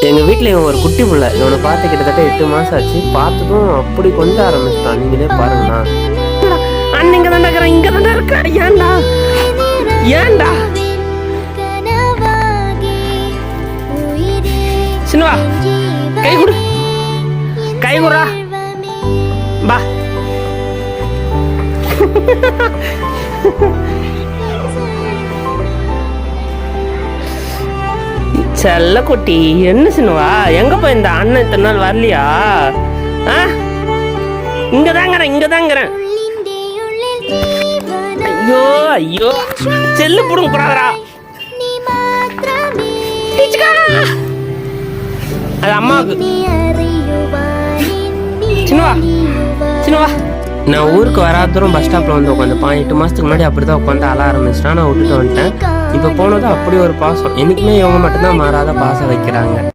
எங்கள் வீட்டில் இவன் ஒரு குட்டி பிள்ளை. இவனை பார்த்து கிட்டத்தட்ட 8 மாதம் ஆச்சு. பார்த்ததும் அப்படி கொஞ்சம் ஆரம்பிச்சிட்டான். நீங்களே பாருங்கண்ணா. அண்ணன் இங்கே தான் இருக்கிறேன், இங்கே தான் இருக்கா. ஏன்டா ஏன்டா சின்னவா கை கொடு, கை குடுறா பா. செல்ல குட்டி என்ன சின்னவா, எங்க போய் இந்த அண்ணன் இத்தனை நாள் வரலையா? இங்கதாங்கிறேன். ஐயோ ஐயோ, செல்லு புடுங்க கூடாதா. அது அம்மாவுக்கு. சின்னவா நான் ஊருக்கு வராதூரம் பஸ் ஸ்டாப்ல வந்து உட்காந்துப்பான். 8 மாசத்துக்கு முன்னாடி அப்படிதான் உட்காந்து அழ ஆரம்பிச்சிட்டான். நான் விட்டுட்டு வந்துட்டேன். இப்போ போனதும் அப்படி ஒரு பாசம். என்னைக்குமே இவங்க மட்டும்தான் மாறாத பாசம் வைக்கிறாங்க.